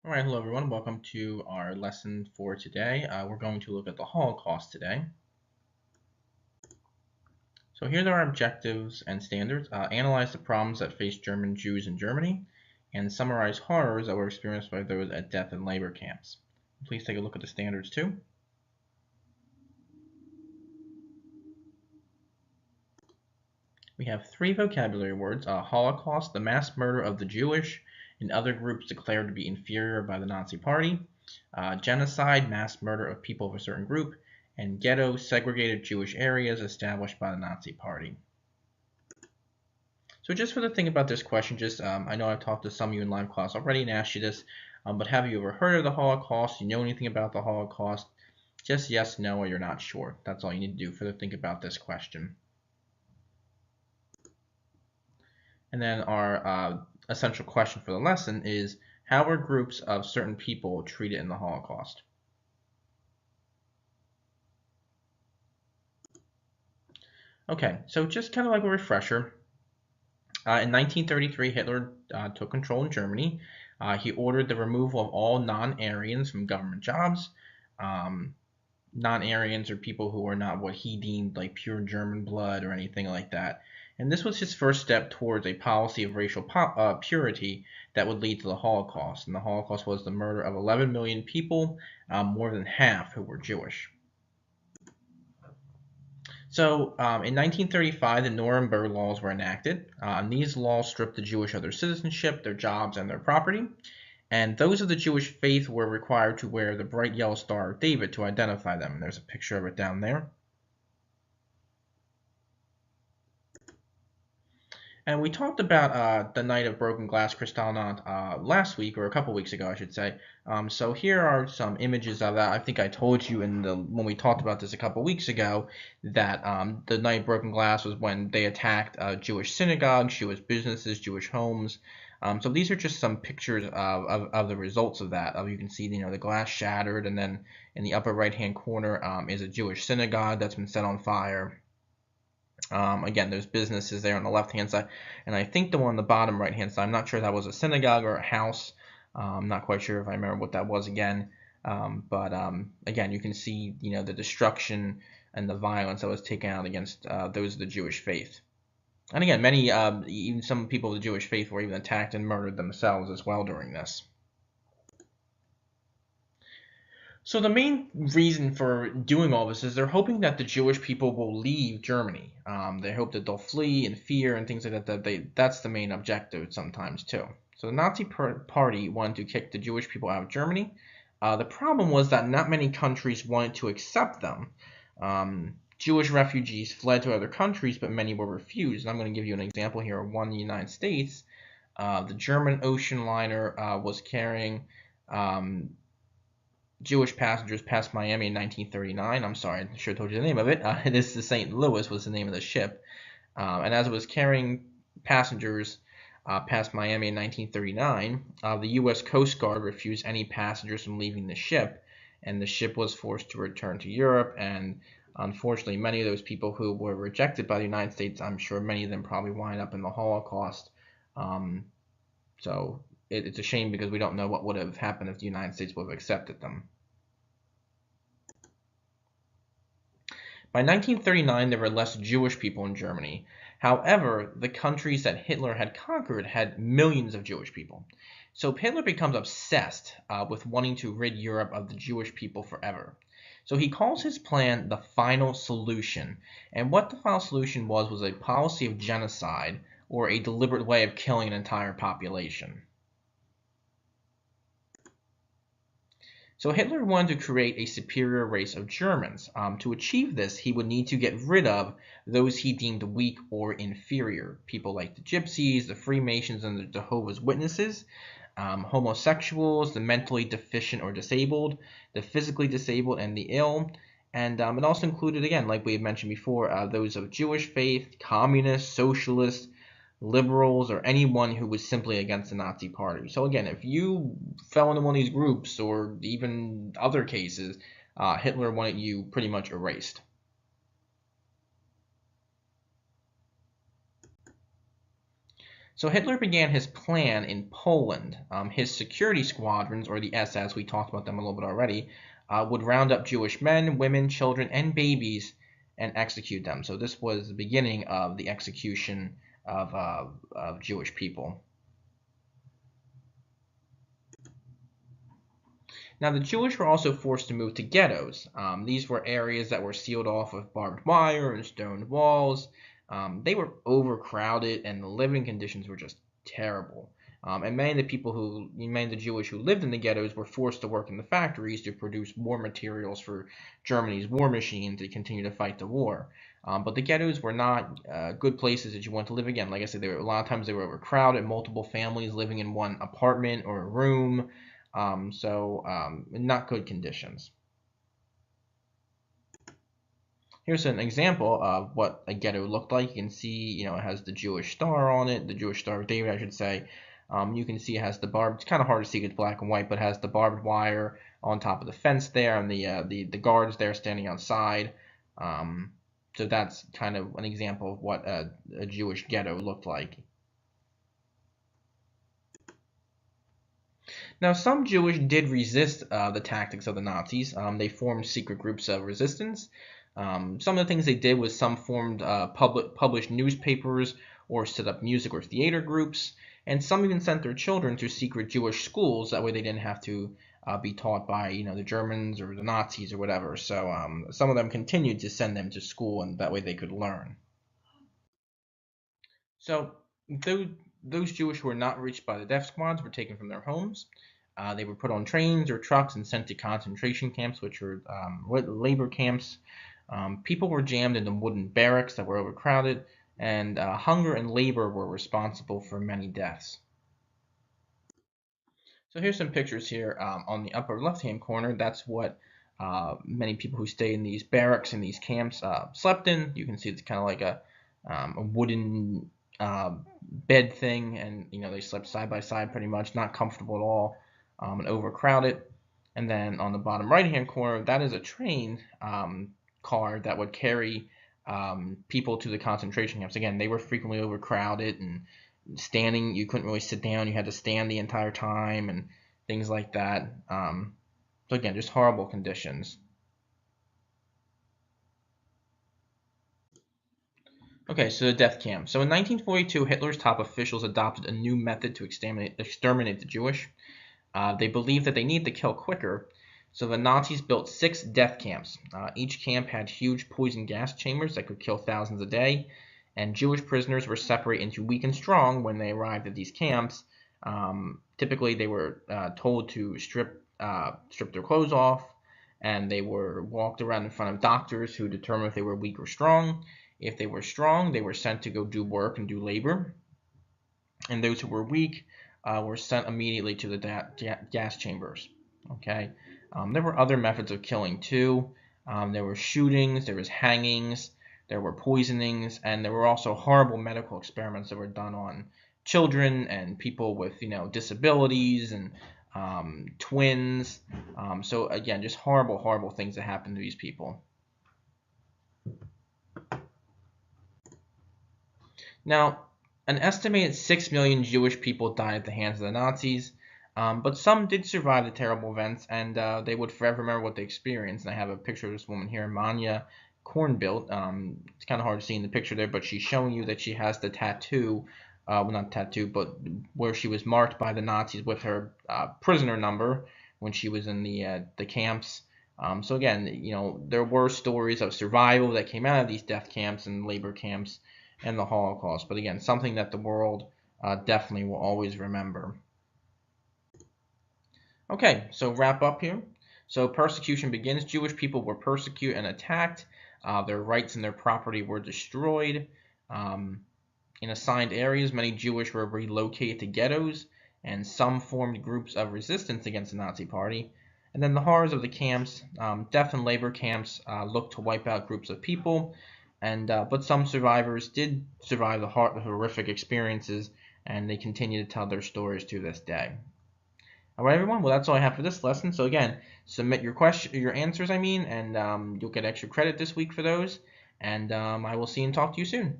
All right, hello everyone. Welcome to our lesson for today. We're going to look at the Holocaust today. So here are our objectives and standards. Analyze the problems that face German Jews in Germany and summarize horrors that were experienced by those at death and labor camps. Please take a look at the standards too. We have three vocabulary words: Holocaust, the mass murder of the Jewish and other groups declared to be inferior by the Nazi Party; genocide, mass murder of people of a certain group; and ghetto, segregated Jewish areas established by the Nazi Party. So just for the thing about this question, I know I've talked to some of you in live class already and asked you this, but have you ever heard of the Holocaust? You know anything about the Holocaust? Just yes, no, or you're not sure. That's all you need to do for the think about this question. And then our essential question for the lesson is, how were groups of certain people treated in the Holocaust? Okay, so just kind of like a refresher, in 1933, Hitler took control in Germany. He ordered the removal of all non-Aryans from government jobs. Um, Non-Aryans are people who are not what he deemed like pure German blood or anything like that. And this was his first step towards a policy of racial purity that would lead to the Holocaust. And the Holocaust was the murder of 11 million people, more than half who were Jewish. So in 1935, the Nuremberg laws were enacted. And these laws stripped the Jewish of their citizenship, their jobs, and their property. And those of the Jewish faith were required to wear the bright yellow Star of David to identify them. There's a picture of it down there. And we talked about the Night of Broken Glass Kristallnacht last week, or a couple weeks ago, I should say. So here are some images of that. I think I told you when we talked about this a couple weeks ago that the Night of Broken Glass was when they attacked Jewish synagogues, Jewish businesses, Jewish homes. So these are just some pictures of the results of that. You can see the glass shattered, and then in the upper right-hand corner is a Jewish synagogue that's been set on fire. Again, there's businesses there on the left-hand side, and I think the one on the bottom right-hand side, I'm not sure if that was a synagogue or a house. I'm not quite sure if I remember what that was again. But again, you can see the destruction and the violence that was taken out against those of the Jewish faith. And again, many even some people of the Jewish faith were even attacked and murdered themselves as well during this. So the main reason for doing all this is they're hoping that the Jewish people will leave Germany. They hope that they'll flee in fear and things like that. That's the main objective sometimes too. So the Nazi Party wanted to kick the Jewish people out of Germany. The problem was that not many countries wanted to accept them. Jewish refugees fled to other countries, but many were refused. And I'm going to give you an example here. One in the United States, the German ocean liner was carrying Jewish passengers past Miami in 1939. I'm sorry, I should have told you the name of it. It is the St. Louis was the name of the ship. And as it was carrying passengers past Miami in 1939, the U.S. Coast Guard refused any passengers from leaving the ship, and the ship was forced to return to Europe. And unfortunately, many of those people who were rejected by the United States, I'm sure many of them probably wind up in the Holocaust. So it's a shame because we don't know what would have happened if the United States would have accepted them. By 1939, there were less Jewish people in Germany. However, the countries that Hitler had conquered had millions of Jewish people. So Hitler becomes obsessed with wanting to rid Europe of the Jewish people forever. So he calls his plan the final solution. And what the final solution was a policy of genocide, or a deliberate way of killing an entire population. So Hitler wanted to create a superior race of Germans. To achieve this, he would need to get rid of those he deemed weak or inferior. People like the Gypsies, the Freemasons, and the Jehovah's Witnesses, homosexuals, the mentally deficient or disabled, the physically disabled and the ill. And it also included, again, like we had mentioned before, those of Jewish faith, communists, socialists, liberals, or anyone who was simply against the Nazi Party. So again, if you fell into one of these groups, or even other cases, Hitler wanted you pretty much erased. So Hitler began his plan in Poland. His security squadrons, or the SS, we talked about them a little bit already, would round up Jewish men, women, children, and babies and execute them. So this was the beginning of the execution of Jewish people. Now, the Jewish were also forced to move to ghettos. These were areas that were sealed off with barbed wire and stone walls. They were overcrowded, and the living conditions were just terrible. And many of the Jewish who lived in the ghettos were forced to work in the factories to produce more materials for Germany's war machine to continue to fight the war. But the ghettos were not good places that you want to live again. Like I said, a lot of times they were overcrowded, multiple families living in one apartment or a room. Not good conditions. Here's an example of what a ghetto looked like. You can see, it has the Jewish star on it, the Jewish Star of David, I should say. You can see it has the barbed. It's kind of hard to see because it's black and white, but it has the barbed wire on top of the fence there, and the guards there standing outside. So that's kind of an example of what a Jewish ghetto looked like. Now, some Jewish did resist the tactics of the Nazis. They formed secret groups of resistance. Some of the things they did was some formed published newspapers or set up music or theater groups, and some even sent their children to secret Jewish schools. That way, they didn't have to be taught by the Germans or the Nazis or whatever. So some of them continued to send them to school, and that way they could learn. So those Jewish who were not reached by the death squads were taken from their homes. They were put on trains or trucks and sent to concentration camps, which were labor camps. People were jammed into wooden barracks that were overcrowded, and hunger and labor were responsible for many deaths. So here's some pictures here on the upper left-hand corner. That's what many people who stay in these barracks and these camps slept in. You can see it's kind of like a wooden bed thing, and they slept side by side pretty much, not comfortable at all, and overcrowded. And then on the bottom right-hand corner, that is a train car that would carry people to the concentration camps. Again, they were frequently overcrowded and standing. You couldn't really sit down. You had to stand the entire time and things like that. So again, just horrible conditions. Okay, so the death camp. So in 1942, Hitler's top officials adopted a new method to exterminate the Jewish. They believed that they needed to kill quicker, so the Nazis built 6 death camps. Each camp had huge poison gas chambers that could kill thousands a day, and Jewish prisoners were separated into weak and strong when they arrived at these camps. Typically, they were told to strip their clothes off, and they were walked around in front of doctors who determined if they were weak or strong. If they were strong, they were sent to go do work and do labor, and those who were weak were sent immediately to the gas chambers. Okay, there were other methods of killing too. There were shootings, there was hangings, there were poisonings, and there were also horrible medical experiments that were done on children and people with disabilities and twins. So again, just horrible, horrible things that happened to these people. Now, an estimated 6 million Jewish people died at the hands of the Nazis, but some did survive the terrible events, and they would forever remember what they experienced. And I have a picture of this woman here, Manya Kornbilt. It's kind of hard to see in the picture there, but she's showing you that she has the tattoo, well, not tattoo, but where she was marked by the Nazis with her prisoner number when she was in the camps. So again, there were stories of survival that came out of these death camps and labor camps and the Holocaust. But again, something that the world definitely will always remember. Okay, so wrap up here. So persecution begins. Jewish people were persecuted and attacked. Their rights and their property were destroyed. In assigned areas, many Jewish were relocated to ghettos, and some formed groups of resistance against the Nazi Party. And then the horrors of the camps, death and labor camps, looked to wipe out groups of people. But some survivors did survive the horrific experiences, and they continue to tell their stories to this day. All right, everyone. Well, that's all I have for this lesson. So again, submit your answers, and you'll get extra credit this week for those. And I will see and talk to you soon.